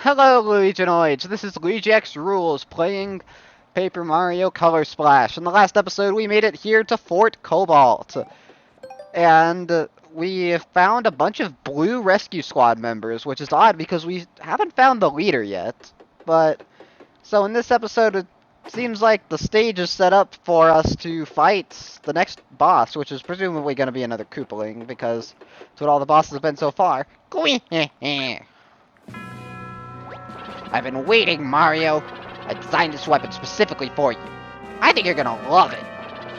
Hello, Luiginoids! This is LuigiXRules playing Paper Mario Color Splash. In the last episode, we made it here to Fort Cobalt. And we found a bunch of blue rescue squad members, which is odd because we haven't found the leader yet. But, so in this episode, it seems like the stage is set up for us to fight the next boss, which is presumably going to be another Koopaling, because that's what all the bosses have been so far. I've been waiting, Mario. I designed this weapon specifically for you. I think you're gonna love it.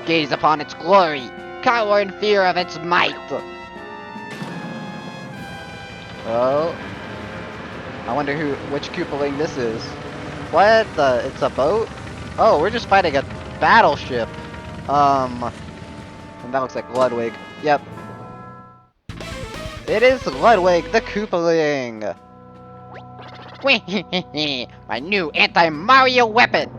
Gaze upon its glory. Cower in fear of its might. Oh. I wonder which Koopaling this is. What the? It's a boat? Oh, we're just fighting a battleship. And that looks like Ludwig. Yep. It is Ludwig, the Koopaling. My new anti-Mario weapon!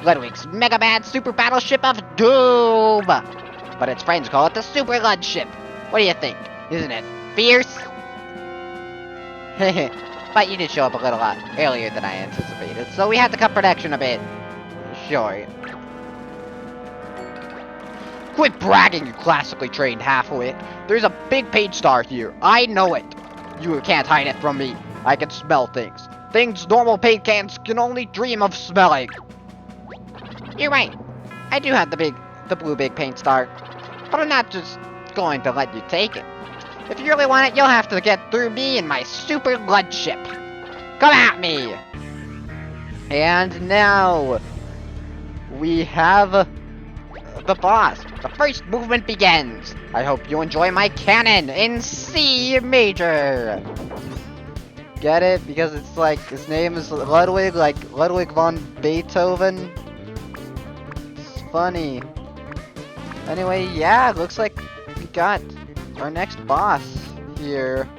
Ludwig's Mega Mad Super Battleship of Doom! But its friends call it the Super Lud Ship. What do you think? Isn't it fierce? But you did show up a little lot earlier than I anticipated, so we had to cut production a bit. Sure. Quit bragging, you classically trained halfwit. There's a big page star here. I know it. You can't hide it from me. I can smell things. Things normal paint cans can only dream of smelling. You're right. I do have the blue big paint star. But I'm not just going to let you take it. If you really want it, you'll have to get through me and my super Lud ship. Come at me! And now we have the boss. The first movement begins. I hope you enjoy my cannon in C major. Get it? Because it's like, his name is Ludwig, like Ludwig von Beethoven. It's funny. Anyway, yeah, it looks like we got our next boss here.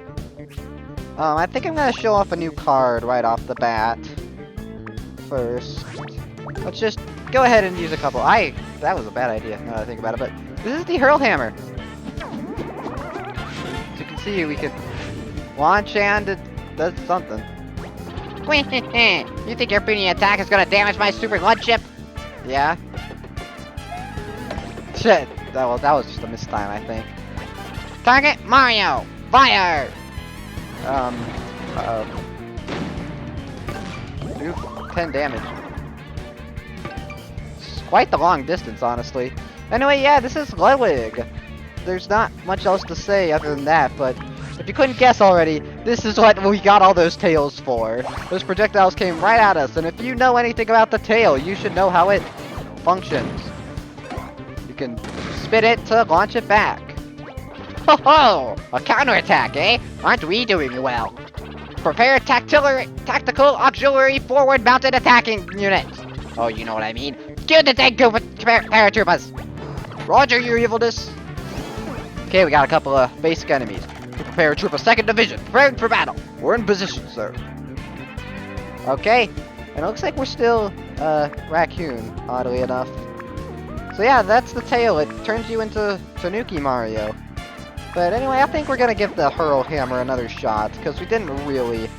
I think I'm gonna show off a new card right off the bat. First. Let's just go ahead and use a couple. That was a bad idea, now that I think about it, but this is the Hurl Hammer. As you can see, we could launch and it does something. You think your puny attack is gonna damage my super Lud ship? Yeah. Shit. That was just a mistime, I think. Target Mario! Fire! Oof, 10 damage. It's quite the long distance, honestly. Anyway, yeah, this is Ludwig. There's not much else to say other than that, but if you couldn't guess already, this is what we got all those tails for. Those projectiles came right at us, and if you know anything about the tail, you should know how it functions. You can spit it to launch it back. Ho ho! A counterattack, eh? Aren't we doing well? Prepare tactical auxiliary forward mounted attacking unit. Oh, you know what I mean. Kill the tank paratroopers. Roger, your evilness. Okay, we got a couple of basic enemies. Paratrooper 2nd Division, preparing for battle. We're in position, sir. Okay, and it looks like we're still Raccoon, oddly enough. So yeah, that's the tail. It turns you into Tanuki Mario. But anyway, I think we're gonna give the Hurl Hammer another shot, because we didn't really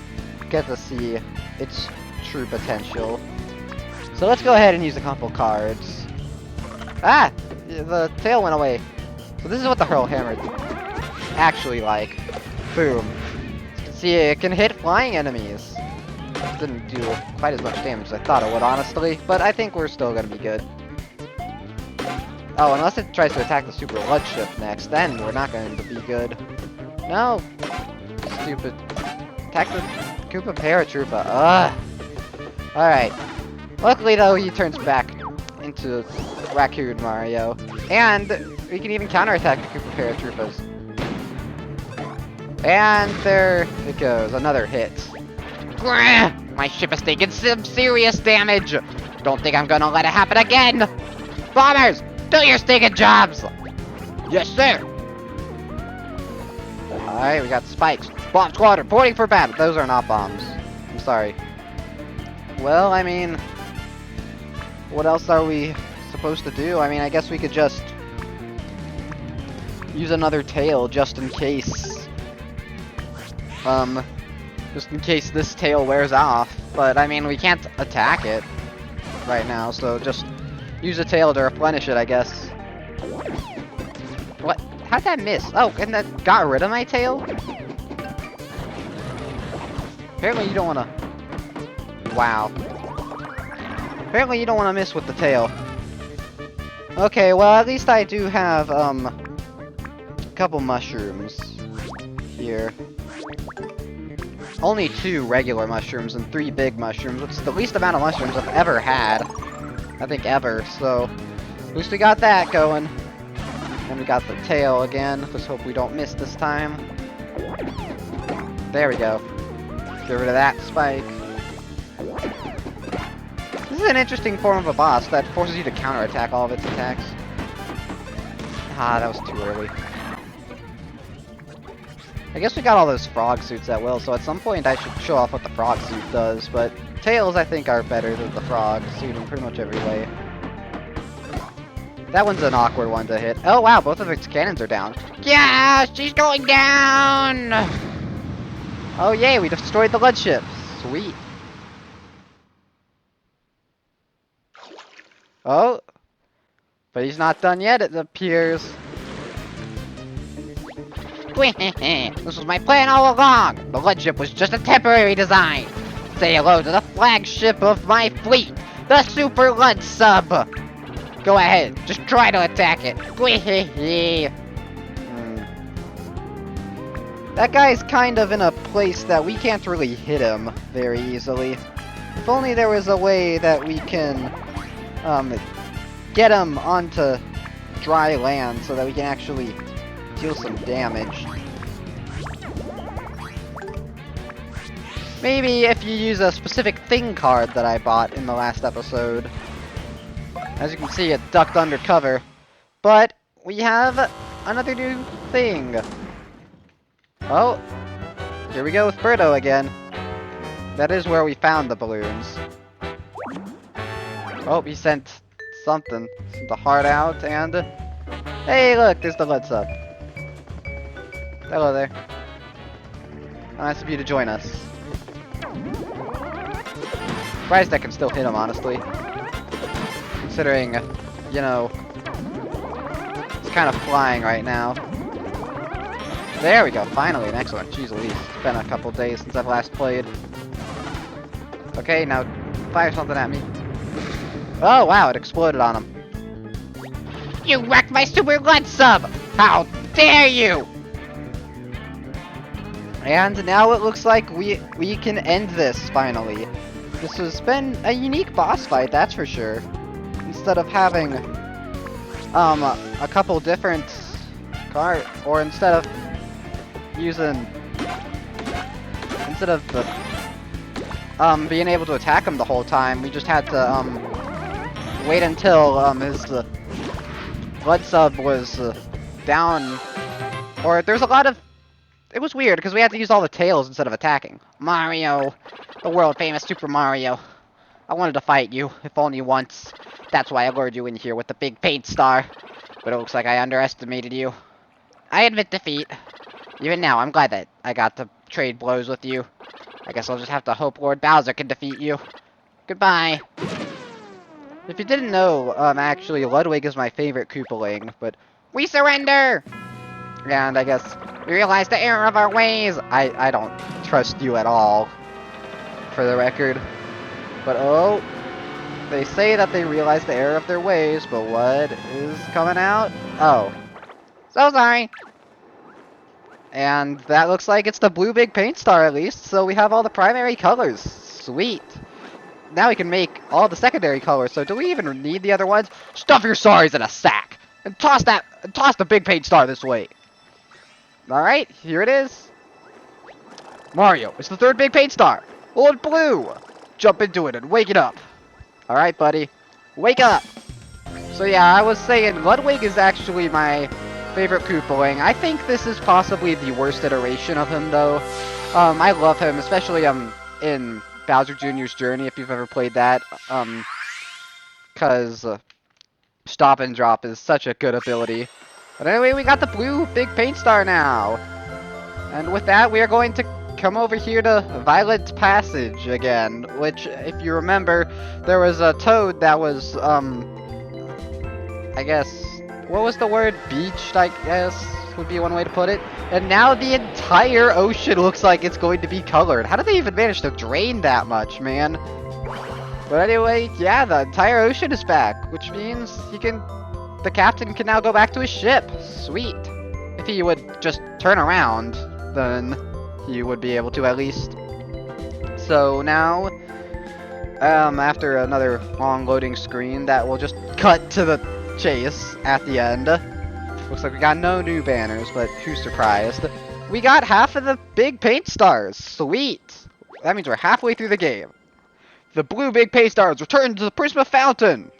get to see its true potential. So let's go ahead and use a couple cards. Ah! The tail went away. So this is what the Hurl Hammer actually like. Boom. As you can see, it can hit flying enemies. Didn't do quite as much damage as I thought it would, honestly, but I think we're still gonna be good. Oh, unless it tries to attack the Super Lud ship next, then we're not going to be good. No! Stupid. Attack the Koopa Paratrooper. Ugh! Alright. Luckily, though, he turns back into Raccoon Mario. And we can even counterattack the Koopa Paratroopers. And there it goes, another hit. My ship has taken some serious damage. Don't think I'm gonna let it happen again. Bombers, do your stinking jobs. Yes, sir. Alright, we got spikes. Bomb squad reporting for battle. Those are not bombs. I'm sorry. Well, I mean, what else are we supposed to do? I mean, I guess we could just use another tail just in case just in case this tail wears off. But I mean, we can't attack it right now, so just use the tail to replenish it, I guess. What? How'd that miss? Oh, and that got rid of my tail? Apparently you don't wanna... Wow. Apparently you don't wanna miss with the tail. Okay, well at least I do have, a couple mushrooms here. Only 2 regular mushrooms and 3 big mushrooms, which is the least amount of mushrooms I've ever had. I think ever, so... At least we got that going. And we got the tail again. Let's hope we don't miss this time. There we go. Get rid of that spike. This is an interesting form of a boss that forces you to counterattack all of its attacks. Ah, that was too early. I guess we got all those frog suits at will, so at some point I should show off what the frog suit does, but tails I think are better than the frog suit in pretty much every way. That one's an awkward one to hit. Oh wow, both of its cannons are down. Yeah, she's going down! Oh yay, we destroyed the lead ship. Sweet. Oh. But he's not done yet, it appears. This was my plan all along. The lead ship was just a temporary design. Say hello to the flagship of my fleet, the Super Lead Sub. Go ahead, just try to attack it. That guy's kind of in a place that we can't really hit him very easily. If only there was a way that we can get him onto dry land so that we can actually deal some damage. Maybe if you use a specific thing card that I bought in the last episode. As you can see, it ducked under cover. But we have another new thing. Oh, here we go with Birdo again. That is where we found the balloons. Oh, he sent something. Sent the heart out and... Hey, look, there's the lead sub. Hello there. Nice of you to join us. Surprised I can still hit him, honestly. Considering, you know, it's kind of flying right now. There we go, finally an excellent. Jeez Louise, it's been a couple days since I've last played. Okay, now fire something at me. Oh wow, it exploded on him. You wrecked my Super Lead Sub! How dare you! And now it looks like we can end this, finally. This has been a unique boss fight, that's for sure. Instead of having, a couple different or instead of using, being able to attack him the whole time, we just had to, wait until, his, blood sub was, down, or there's a lot of, it was weird, because we had to use all the tails instead of attacking. Mario, the world-famous Super Mario. I wanted to fight you, if only once. That's why I lured you in here with the big paint star. But it looks like I underestimated you. I admit defeat. Even now, I'm glad that I got to trade blows with you. I guess I'll just have to hope Lord Bowser can defeat you. Goodbye. If you didn't know, actually, Ludwig is my favorite Koopaling, but we surrender! And I guess we realize the error of our ways. I don't trust you at all, for the record. But oh, they say that they realize the error of their ways, but what is coming out? Oh. So sorry. And that looks like it's the blue big paint star at least, so we have all the primary colors. Sweet. Now we can make all the secondary colors, so do we even need the other ones? Stuff your sorries in a sack! And toss the big paint star this way. Alright, here it is. Mario, it's the third big paint star. Lord Blue! Jump into it and wake it up. Alright, buddy. Wake up! So yeah, I was saying, Ludwig is actually my favorite Koopaling. I think this is possibly the worst iteration of him, though. I love him, especially in Bowser Jr.'s Journey, if you've ever played that. Cause Stop and Drop is such a good ability. But anyway, we got the blue big paint star now. And with that, we are going to come over here to Violet Passage again, which, if you remember, there was a toad that was, I guess, what was the word? Beached, I guess, would be one way to put it. And now the entire ocean looks like it's going to be colored. How did they even manage to drain that much, man? But anyway, yeah, the entire ocean is back, which means the captain can now go back to his ship. Sweet. If he would just turn around, then he would be able to at least. So now, after another long loading screen, that will just cut to the chase at the end. Looks like we got no new banners, but who's surprised? We got half of the big paint stars. Sweet. That means we're halfway through the game. The blue big paint stars return to the Prisma Fountain.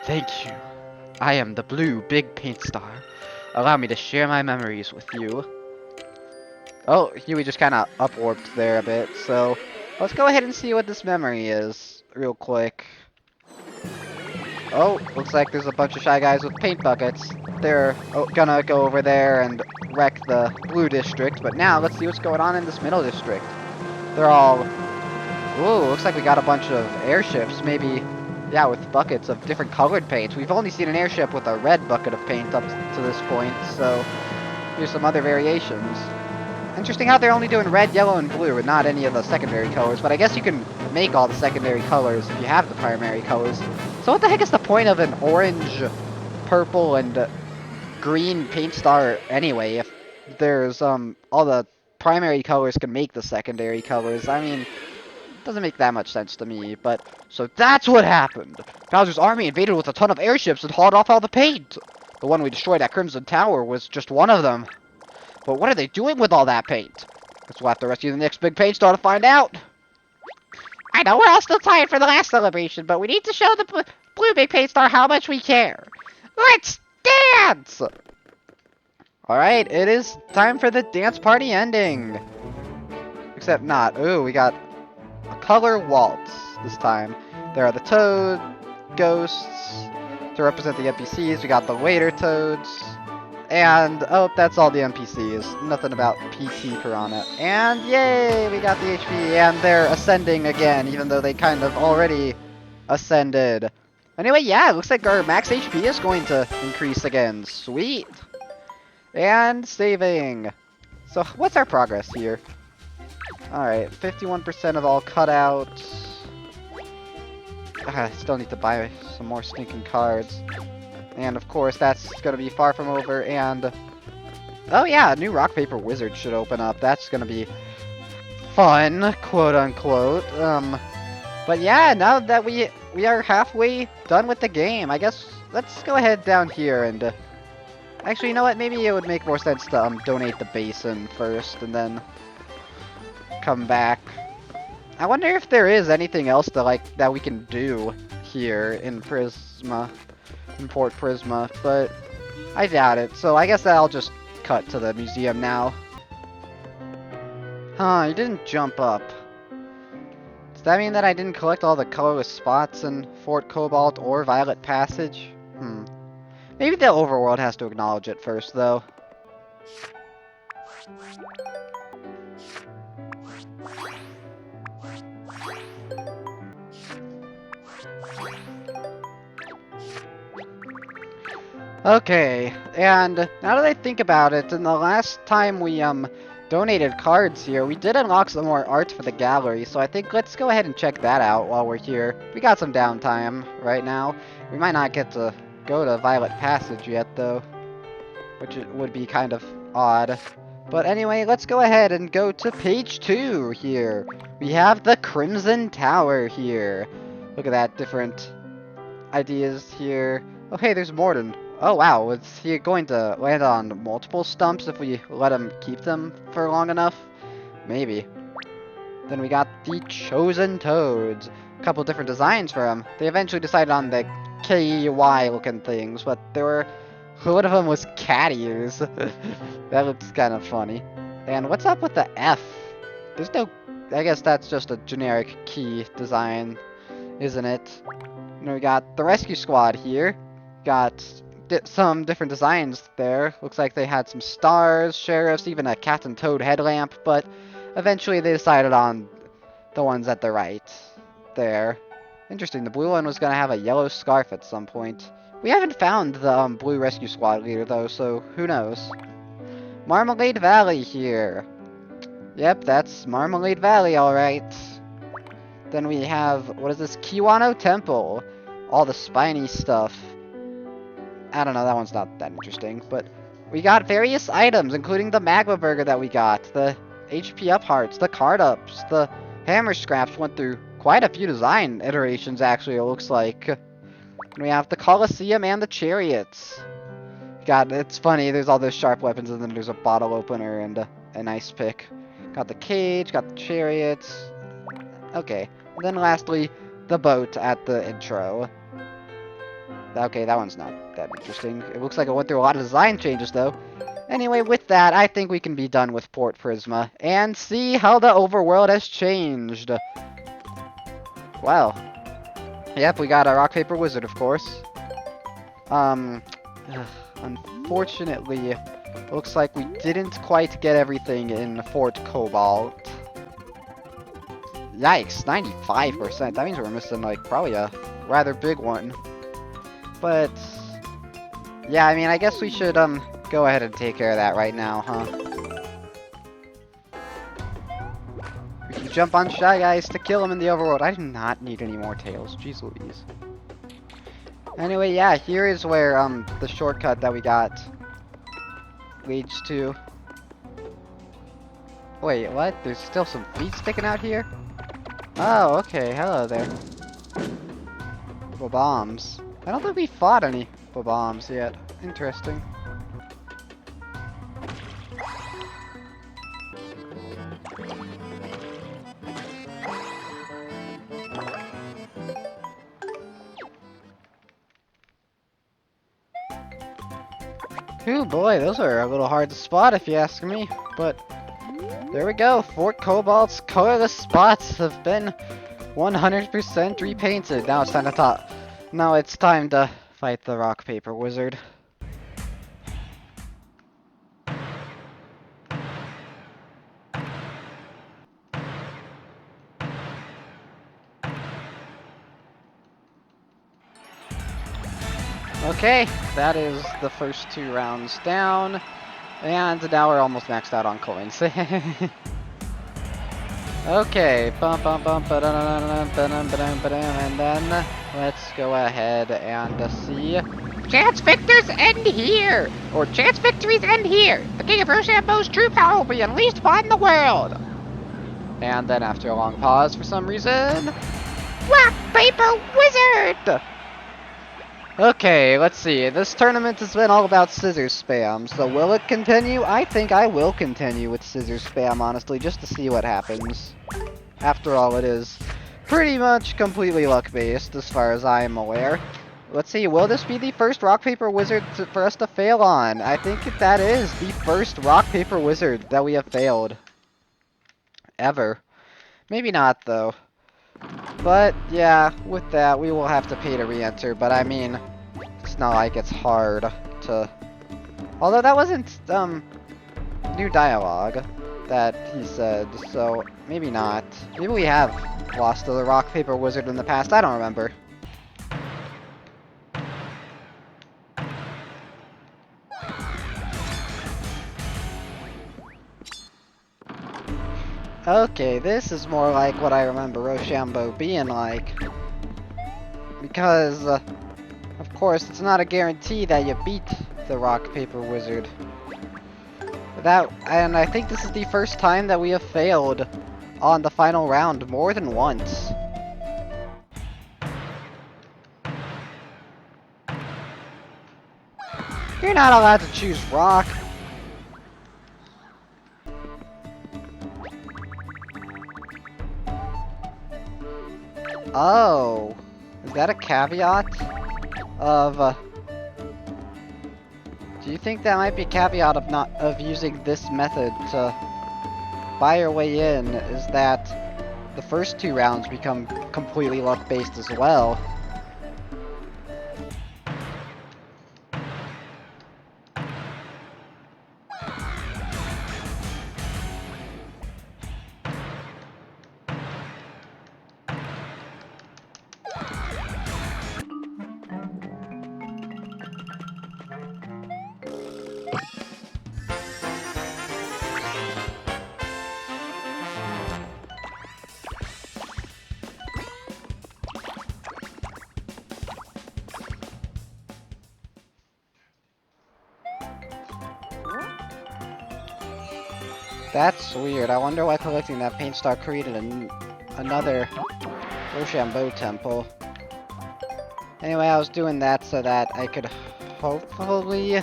Thank you. I am the blue big paint star. Allow me to share my memories with you. Oh, Huey just kind of up-warped there a bit, so let's go ahead and see what this memory is real quick. Oh, looks like there's a bunch of shy guys with paint buckets. They're gonna go over there and wreck the blue district, but now let's see what's going on in this middle district. They're all... Ooh, looks like we got a bunch of airships, maybe, yeah, with buckets of different colored paints. We've only seen an airship with a red bucket of paint up to this point, so here's some other variations. Interesting how they're only doing red, yellow, and blue, and not any of the secondary colors, but I guess you can make all the secondary colors if you have the primary colors. So what the heck is the point of an orange, purple, and green paint star anyway, if there's, all the primary colors can make the secondary colors? I mean, it doesn't make that much sense to me, but... So that's what happened! Bowser's army invaded with a ton of airships and hauled off all the paint! The one we destroyed at Crimson Tower was just one of them. But what are they doing with all that paint? Guess we'll have to rescue the next big paint star to find out! I know we're all still tired for the last celebration, but we need to show the blue big paint star how much we care! Let's dance! Alright, it is time for the dance party ending! Except not. Ooh, we got a color waltz this time. There are the toad ghosts to represent the NPCs. We got the waiter toads. And, oh, that's all the NPCs. Nothing about PT Piranha. And, yay, we got the HP. And they're ascending again, even though they kind of already ascended. Anyway, yeah, it looks like our max HP is going to increase again. Sweet. And saving. So, what's our progress here? Alright, 51% of all cutouts. I still need to buy some more stinking cards. And of course, that's gonna be far from over, and... Oh yeah, a new Rock Paper Wizard should open up. That's gonna be fun, quote-unquote. But yeah, now that we are halfway done with the game, I guess let's go ahead down here and... Actually, you know what? Maybe it would make more sense to donate the basin first, and then come back. I wonder if there is anything else that we can do here in Prisma, in Port Prisma, but I doubt it. So I guess I'll just cut to the museum now. Huh, you didn't jump up. Does that mean that I didn't collect all the colorless spots in Fort Cobalt or Violet Passage? Maybe the overworld has to acknowledge it first, though. Okay, and now that I think about it, in the last time we donated cards here, we did unlock some more art for the gallery, so I think let's go ahead and check that out while we're here. We got some downtime right now. We might not get to go to Violet Passage yet, though, which would be kind of odd. But anyway, let's go ahead and go to page 2 here. We have the Crimson Tower here. Look at that, different ideas here. Oh, hey, there's Morden. Oh, wow, is he going to land on multiple stumps if we let him keep them for long enough? Maybe. Then we got the Chosen Toads. A couple different designs for them. They eventually decided on the KEY looking things, but there were... One of them was cat ears. That looks kind of funny. And what's up with the F? There's no... I guess that's just a generic key design, isn't it? And we got the Rescue Squad here. Got some different designs there. Looks like they had some stars, sheriffs, even a cat and toad headlamp, but eventually they decided on the ones at the right there. Interesting, the blue one was going to have a yellow scarf at some point. We haven't found the blue rescue squad leader though, so who knows. Marmalade Valley here. Yep, that's Marmalade Valley, alright. Then we have, what is this? Kiwano Temple. All the spiny stuff. I don't know, that one's not that interesting, but we got various items, including the Magma Burger that we got, the HP Up Hearts, the Card Ups, the Hammer Scraps. Went through quite a few design iterations, actually, it looks like. And we have the Colosseum and the Chariots. God, it's funny, there's all those sharp weapons, and then there's a bottle opener and an ice pick. Got the cage, got the chariots. Okay, and then lastly, the boat at the intro. Okay, that one's not that interesting. It looks like it went through a lot of design changes, though. Anyway, with that, I think we can be done with Port Prisma and see how the overworld has changed. Well, yep, we got a rock, paper, wizard, of course. Unfortunately, looks like we didn't quite get everything in Fort Cobalt. Yikes, 95%. That means we're missing, like, probably a rather big one. But, yeah, I mean, I guess we should, go ahead and take care of that right now, huh? We can jump on Shy Guys to kill him in the overworld. I do not need any more tails. Jeez Louise. Anyway, yeah, here is where, the shortcut that we got leads to. Wait, what? There's still some feet sticking out here? Oh, okay. Hello there. Bombs. I don't think we fought any bombs yet. Interesting. Ooh boy, those are a little hard to spot if you ask me, but there we go. Fort Cobalt's colorless spots have been 100% repainted. Now it's time to talk. Now it's time to fight the rock, paper, wizard. Okay, that is the first 2 rounds down, and now we're almost maxed out on coins. Okay, and then let's go ahead and see. Chance victors end here! Or chance victories end here! The King of Rochambeau's true power will be unleashed upon the world! And then after a long pause for some reason... Rock, paper, wizard! Okay, let's see. This tournament has been all about scissors spam, so will it continue? I think I will continue with scissors spam, honestly, just to see what happens. After all, it is pretty much completely luck-based, as far as I am aware. Let's see, will this be the first rock, paper, wizard for us to fail on? I think that is the first rock, paper, wizard that we have failed. Ever. Maybe not, though. But, yeah, with that, we will have to pay to re-enter, but I mean, it's not like it's hard to... Although that wasn't, new dialogue that he said, so maybe not. Maybe we have lost to the rock, paper, wizard in the past, I don't remember. Okay, this is more like what I remember Rochambeau being like. Because, of course, it's not a guarantee that you beat the rock, paper, wizard. And I think this is the first time that we have failed on the final round more than once. You're not allowed to choose rock. Oh, is that a caveat of, do you think that might be a caveat of using this method to buy your way in, is that the first 2 rounds become completely luck-based as well? That's weird. I wonder why collecting that paint star created another Rochambeau temple. Anyway, I was doing that so that I could hopefully...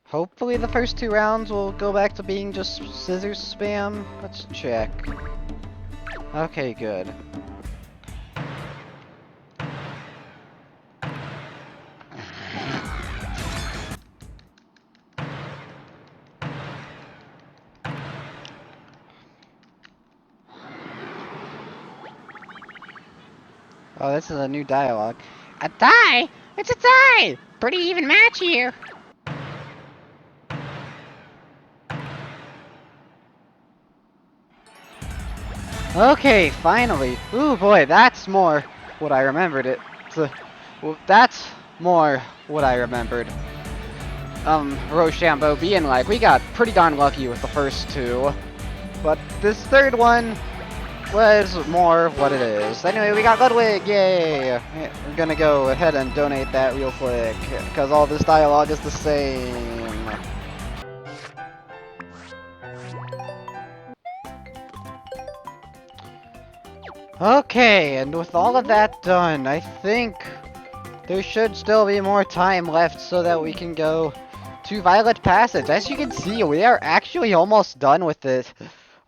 Hopefully the first 2 rounds will go back to being just scissors spam. Let's check. Okay, good. Oh, this is a new dialogue. A tie? It's a tie! Pretty even match here. Okay, finally. Ooh boy, that's more what I remembered it. Well, that's more what I remembered. Rochambeau being like, we got pretty darn lucky with the first 2. But this third one was more what it is. Anyway, we got Ludwig, yay! We're gonna go ahead and donate that real quick, because all this dialogue is the same. Okay, and with all of that done, I think there should still be more time left so that we can go to Violet Passage. As you can see, we are actually almost done with it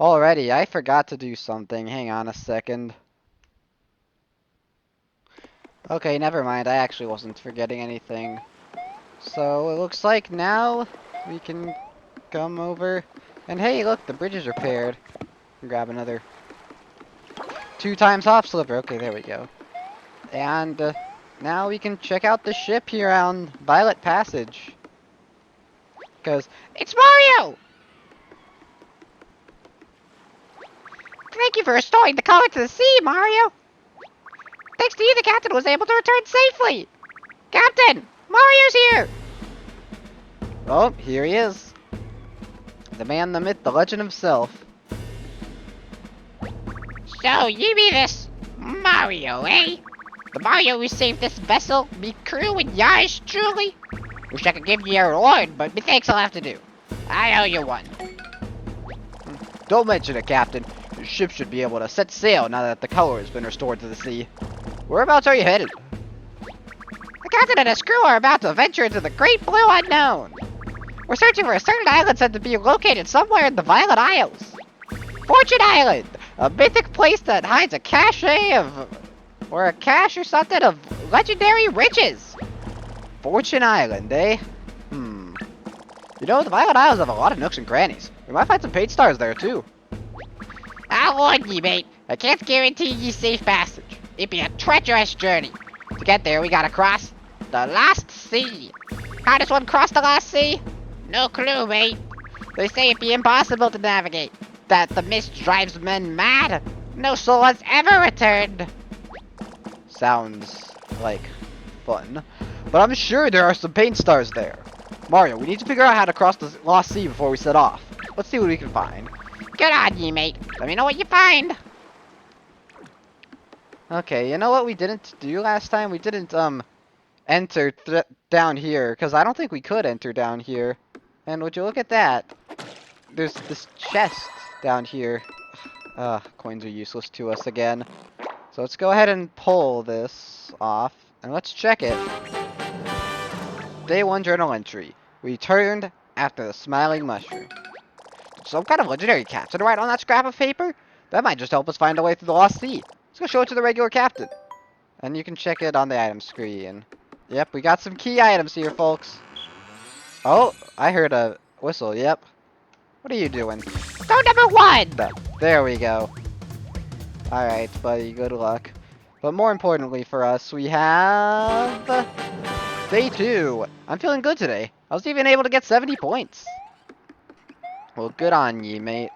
already. I forgot to do something. Hang on a second. Okay, never mind. I actually wasn't forgetting anything. So it looks like now we can come over. And hey, look, the bridge is repaired. Grab another 2 times hop slipper. Okay, there we go. And now we can check out the ship here on Violet Passage. Because It's Mario! Thank you for restoring the color to the sea, Mario. Thanks to you, the captain was able to return safely. Captain, Mario's here. oh, here he is. The man, the myth, the legend himself. So, you be this Mario, eh? The Mario who saved this vessel, me crew, and yours truly? Wish I could give you your reward, but me thanks I'll have to do. I owe you one. Don't mention it, Captain. The ship should be able to set sail now that the color has been restored to the sea. Whereabouts are you headed? The captain and his crew are about to venture into the great blue unknown. We're searching for a certain island said to be located somewhere in the Violet Isles. Fortune Island, a mythic place that hides a cache of, or a cache or something of legendary riches. Fortune Island, eh? You know, the Violet Isles have a lot of nooks and crannies. We might find some paint stars there, too. I'll warn ye, mate. I can't guarantee ye safe passage. It'd be a treacherous journey. To get there, we gotta cross the Lost Sea. How does one cross the Lost Sea? No clue, mate. They say it be impossible to navigate. That the mist drives men mad. No soul has ever returned. Sounds like fun. But I'm sure there are some paint stars there. Mario, we need to figure out how to cross the Lost Sea before we set off. Let's see what we can find. Good on ye, mate. Let me know what you find. Okay, you know what we didn't do last time? We didn't, enter down here, because I don't think we could enter down here. And would you look at that? There's this chest down here. Coins are useless to us again. So let's go ahead and pull this off, and let's check it. Day 1 journal entry. We returned after the smiling mushroom. Did some kind of legendary captain write on that scrap of paper? That might just help us find a way through the Lost Sea. Let's go show it to the regular captain. And you can check it on the item screen. Yep, we got some key items here, folks. Oh, I heard a whistle, yep. What are you doing? Go number 1! There we go. Alright, buddy, good luck. But more importantly for us, we have... Day 2. I'm feeling good today. I was even able to get 70 points. Well, good on ye, mate.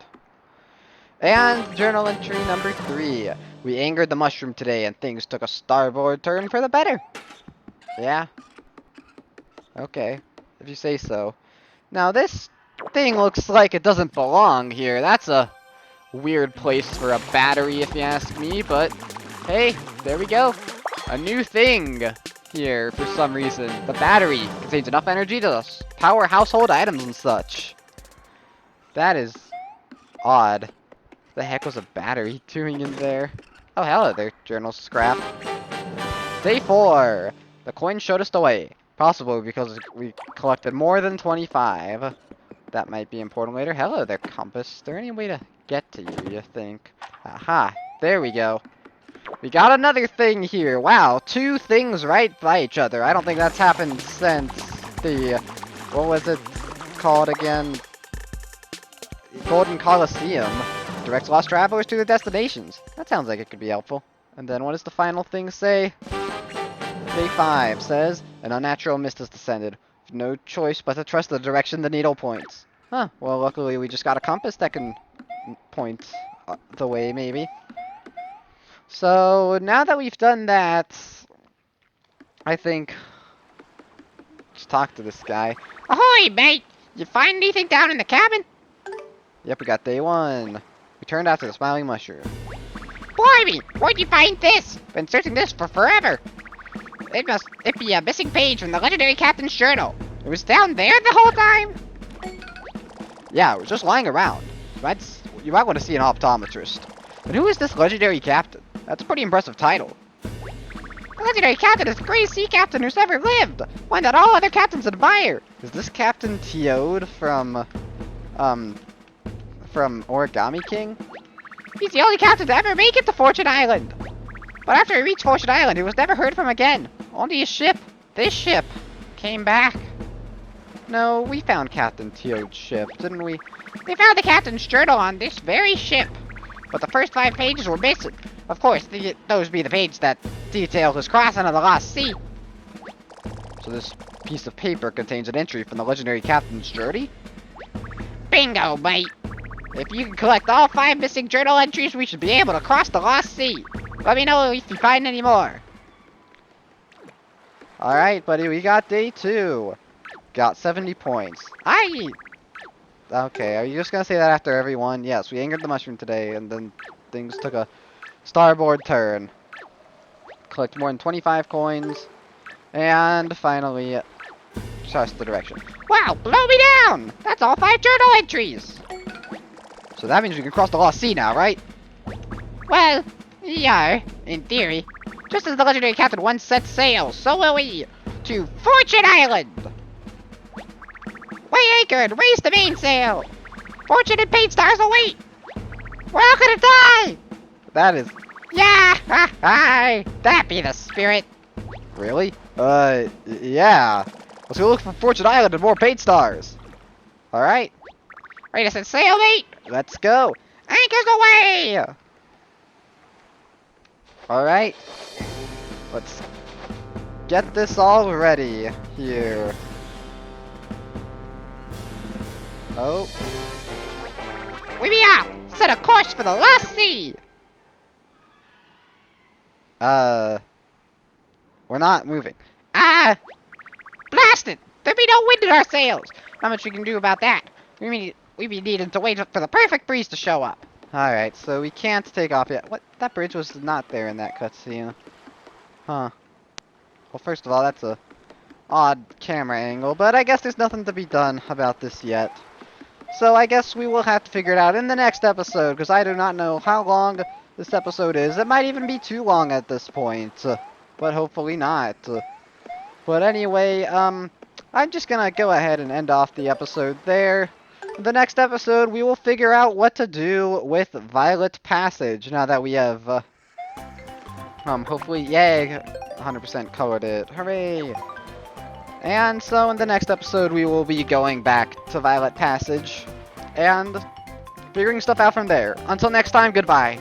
And journal entry number 3. We angered the mushroom today and things took a starboard turn for the better. Yeah. Okay, if you say so. Now this thing looks like it doesn't belong here. That's a weird place for a battery if you ask me, but hey, there we go. A new thing. here for some reason. The battery contains enough energy to power household items and such. That is odd. The heck was a battery doing in there? Oh, hello there, journal scrap. Day 4. The coin showed us the way. Possibly because we collected more than 25. That might be important later. Hello there, compass. Is there any way to get to you think? Aha. There we go. We got another thing here. Wow, 2 things right by each other. I don't think that's happened since the... What was it called again? Golden Coliseum. Directs lost travelers to their destinations. That sounds like it could be helpful. And then what does the final thing say? Day 5 says, an unnatural mist has descended. No choice but to trust the direction the needle points. Huh, well luckily we just got a compass that can point the way, maybe. So, now that we've done that, I think... Just talk to this guy. Ahoy, mate! You find anything down in the cabin? Yep, we got day 1. We turned after the smiling mushroom. Blimey! Where'd you find this? Been searching this for forever. It be a missing page from the legendary captain's journal. It was down there the whole time? Yeah, it was just lying around. You might want to see an optometrist. And who is this legendary captain? That's a pretty impressive title. The legendary captain is the greatest sea captain who's ever lived. One that all other captains admire. Is this Captain Teode from Origami King? He's the only captain to ever make it to Fortune Island. But after he reached Fortune Island, he was never heard from again. Only his ship, this ship, came back. No, we found Captain Teode's ship, didn't we? They found the captain's journal on this very ship. But the first 5 pages were missing. Of course, those be the pages that detail his crossing of the lost sea. So this piece of paper contains an entry from the legendary captain's journey? Bingo, mate. If you can collect all 5 missing journal entries, we should be able to cross the lost sea. Let me know if you find any more. Alright, buddy, we got day 2. Got 70 points. Okay, are you just gonna say that after everyone? Yes, we angered the mushroom today, and then things took a starboard turn. Collect more than 25 coins. And finally, trust the direction. Wow, blow me down! That's all 5 journal entries! So that means we can cross the lost sea now, right? Well, yeah, in theory. Just as the legendary captain once set sail, so will we to Fortune Island! Weigh anchor and raise the mainsail! Fortune and paint stars await! We're all gonna die! That is... Yeah! Ha ha! That be the spirit! Really? Yeah. Let's go look for Fortune Island and more paint stars. Alright. Ready to set sail, mate? Let's go. Anchors away! Alright. Let's get this all ready here. Oh. We be off! Set a course for the lost sea! We're not moving. Blast it! There be no wind in our sails! Not much we can do about that. We be needing to wait for the perfect breeze to show up. Alright, so we can't take off yet. What? That bridge was not there in that cutscene. Huh. Well, first of all, that's a odd camera angle, but I guess there's nothing to be done about this yet. So I guess we will have to figure it out in the next episode, because I do not know how long this episode is. It might even be too long at this point, but hopefully not. But anyway, I'm just gonna go ahead and end off the episode there. The next episode, we will figure out what to do with Violet Passage, now that we have, hopefully, yay, 100% colored it. Hooray! And so in the next episode, we will be going back to Violet Passage and figuring stuff out from there. Until next time, goodbye.